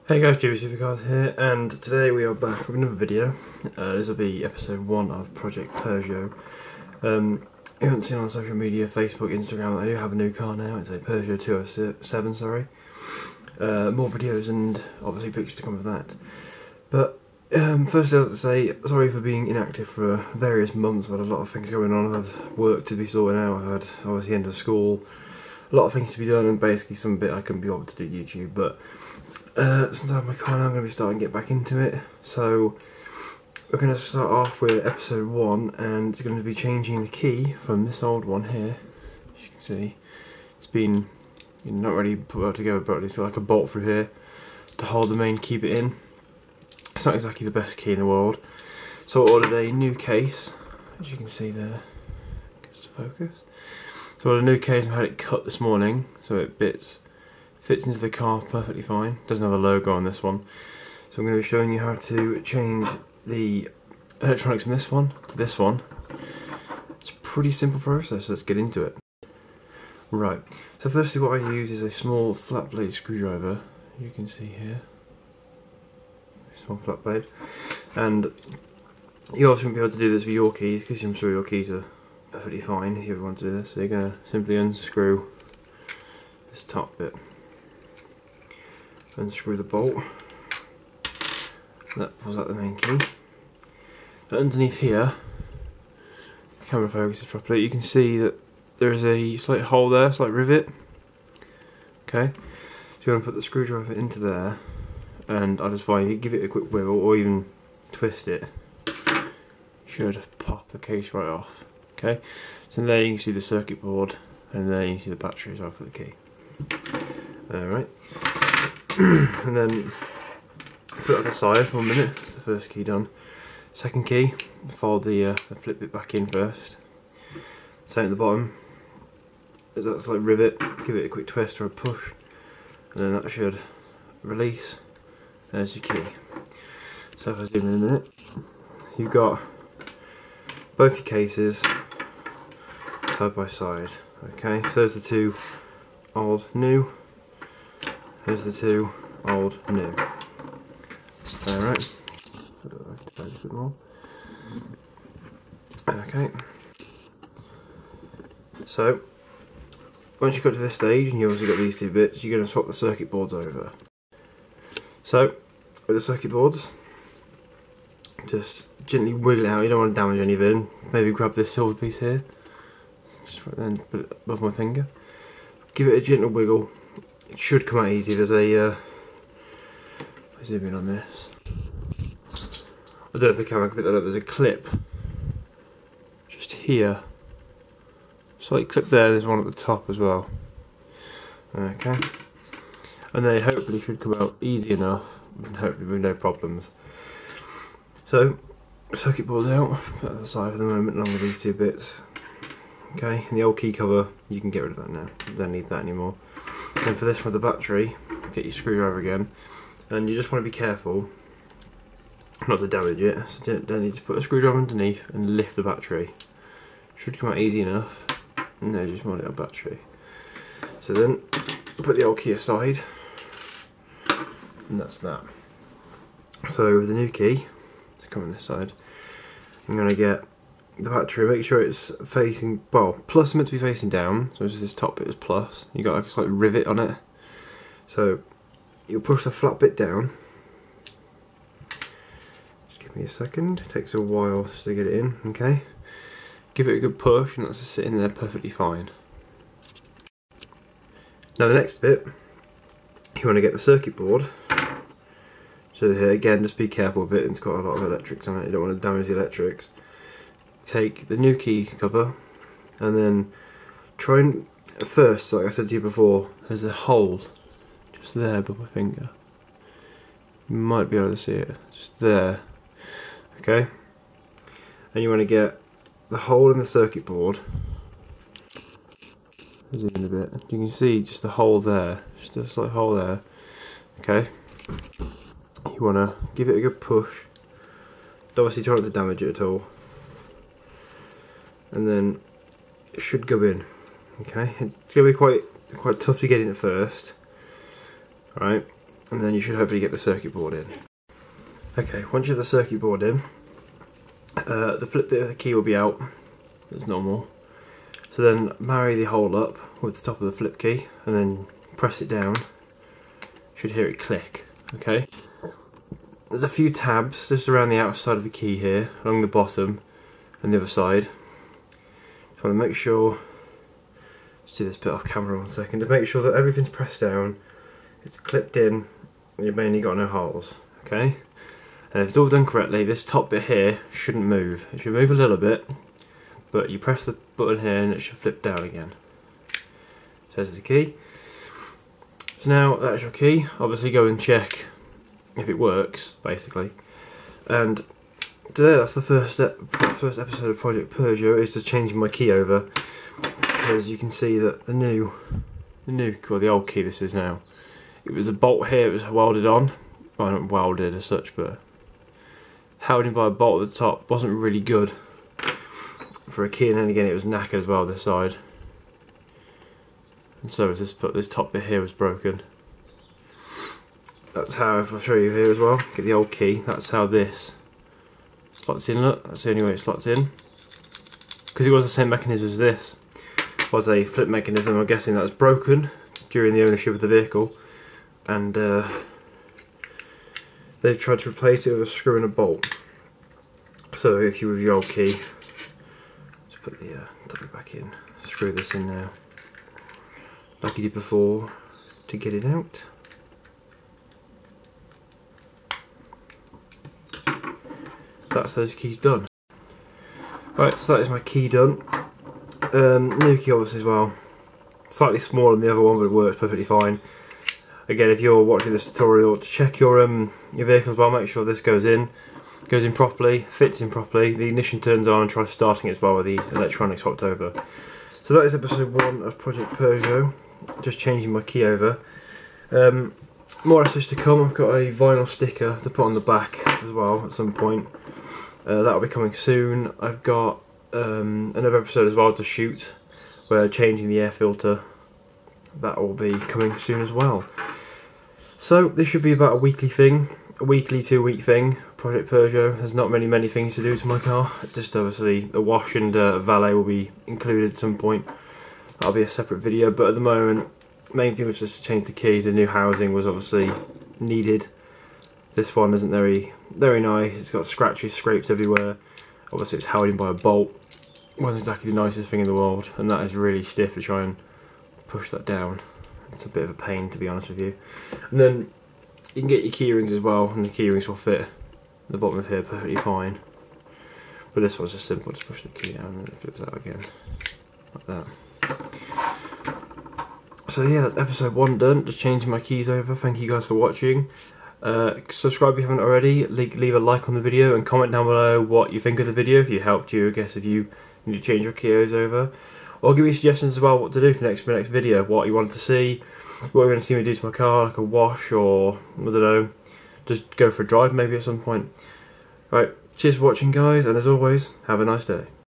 Hey guys, Supercars here, and today we are back with another video. This will be episode 1 of Project Peugeot. You haven't seen on social media, Facebook, Instagram, I do have a new car now. It's a Peugeot 207, sorry. More videos and obviously pictures to come of that. But firstly, I'd like to say sorry for being inactive for various months. I've had a lot of things going on. I've had work to be sorted out, I had obviously end of school, a lot of things to be done, and basically some bit I couldn't be able to do YouTube. But since I have my car now, I'm going to be starting to get back into it. So we're going to start off with episode 1, and it's going to be changing the key from this old one here. As you can see, it's been not really put well together, but it's got like a bolt through here to hold the main key bit in. It's not exactly the best key in the world, so I ordered a new case, as you can see there. Just focus. So I ordered a new case and had it cut this morning, so it fits into the car perfectly fine. Doesn't have a logo on this one. So I'm going to be showing you how to change the electronics from this one to this one. It's a pretty simple process, let's get into it. Right, so firstly what I use is a small flat blade screwdriver. You can see here. Small flat blade. And you also won't be able to do this with your keys, because I'm sure your keys are perfectly fine if you ever want to do this. So you're going to simply unscrew this top bit. Unscrew the bolt. That pulls out the main key. But underneath here, the camera focuses properly, you can see that there is a slight hole there, slight rivet. Okay, so you want to put the screwdriver into there, and I just find you give it a quick wiggle or even twist it, you should pop the case right off. Okay, so there you can see the circuit board, and there you can see the battery as well for the key. Alright. And then put it on the side for a minute. That's the first key done. Second key, fold the flip bit back in first. Same at the bottom. That's like rivet. Give it a quick twist or a push, and then that should release. There's your key. So if I zoom in a minute, you've got both your cases side by side. Okay, so there's the two old, new. Here's the two old, new. Alright. A bit more. Okay. So, once you've got to this stage and you've also got these two bits, you're going to swap the circuit boards over. So, with the circuit boards, just gently wiggle it out. You don't want to damage anything. Maybe grab this silver piece here, just right then put it above my finger. Give it a gentle wiggle. It should come out easy. There's a if I zoom in on this, I don't know if the camera can pick that up, there's a clip just here, slight clip there, there's one at the top as well. Okay, and they hopefully should come out easy enough, and hopefully with no problems. So, circuit board out, put that aside for the moment along with these two bits. Okay, and the old key cover, you can get rid of that now, you don't need that anymore. And for this one, the battery, get your screwdriver again, and you just want to be careful not to damage it. So don't need to put a screwdriver underneath and lift the battery. Should come out easy enough. And there's just one little battery. So then put the old key aside, and that's that. So with the new key, to come on this side, I'm going to get the battery, make sure it's facing, well, plus is meant to be facing down, so just this top bit is plus. You got like a slight rivet on it. So you'll push the flat bit down. Just give me a second, it takes a while just to get it in, okay? Give it a good push and that's just sitting there perfectly fine. Now the next bit, you want to get the circuit board. So here again, just be careful with it, it's got a lot of electrics on it, you don't want to damage the electrics. Take the new key cover and then try and, first, like I said to you before, there's a hole just there above my finger. You might be able to see it, just there. Okay? And you want to get the hole in the circuit board. Zoom in a bit. You can see just the hole there, just a slight hole there. Okay? You want to give it a good push. Obviously try not to damage it at all. And then it should go in. Okay, it's going to be quite tough to get in at first. Right, and then you should hopefully get the circuit board in. Okay, once you have the circuit board in, the flip bit of the key will be out as normal. So then marry the hole up with the top of the flip key and then press it down. Should hear it click. Okay. There's a few tabs just around the outside of the key here, along the bottom and the other side. Just want to make sure, let's do this bit off camera 1 second, to make sure that everything's pressed down, it's clipped in, and you've mainly got no holes. Okay. And if it's all done correctly, this top bit here shouldn't move. It should move a little bit, but you press the button here and it should flip down again. So there's the key. So now that's your key. Obviously go and check if it works, basically. And today that's the first episode of Project Peugeot, is just changing my key over, because you can see that the old key this is now, it was a bolt here, it was welded on. Well, not welded as such, but held in by a bolt at the top. Wasn't really good for a key, and then again it was knackered as well this side. And so this top bit here was broken. That's how, if I show you here as well, get the old key, that's how this slots in. Look, that's the only way it slots in. Because it was the same mechanism as this. It was a flip mechanism, I'm guessing that's broken during the ownership of the vehicle. And they've tried to replace it with a screw and a bolt. So if you with your old key, just put the top back in, screw this in now, like you did before, to get it out. That's those keys done. Right, so that is my key done. New key obviously as well. Slightly smaller than the other one, but it works perfectly fine. Again, if you're watching this tutorial, to check your vehicle as well, make sure this goes in properly, fits in properly, the ignition turns on, and try starting it as well with the electronics swapped over. So that is episode 1 of Project Peugeot, just changing my key over. More episodes to come. I've got a vinyl sticker to put on the back as well at some point. That'll be coming soon. I've got another episode as well to shoot, where changing the air filter. That will be coming soon as well. So this should be about a weekly thing, a weekly 2-week thing. Project Peugeot. There's not many things to do to my car. Just obviously a wash and valet will be included at some point. That'll be a separate video. But at the moment, main thing was just to change the key. The new housing was obviously needed. This one isn't very nice. It's got scratches, scrapes everywhere. Obviously it's held in by a bolt. Wasn't exactly the nicest thing in the world, and that is really stiff to try and push that down. It's a bit of a pain, to be honest with you. And then you can get your key rings as well, and the key rings will fit the bottom of here perfectly fine. But this one's just simple, just push the key down and then it flips out again, like that. So yeah, that's episode 1 done, just changing my keys over. Thank you guys for watching. Subscribe if you haven't already, leave a like on the video and comment down below what you think of the video, if it helped you, I guess, if you need to change your keys over. Or give me suggestions as well what to do for my next video, what you want to see, what you're going to see me do to my car, like a wash, or I don't know, just go for a drive maybe at some point. Right, cheers for watching guys, and as always, have a nice day.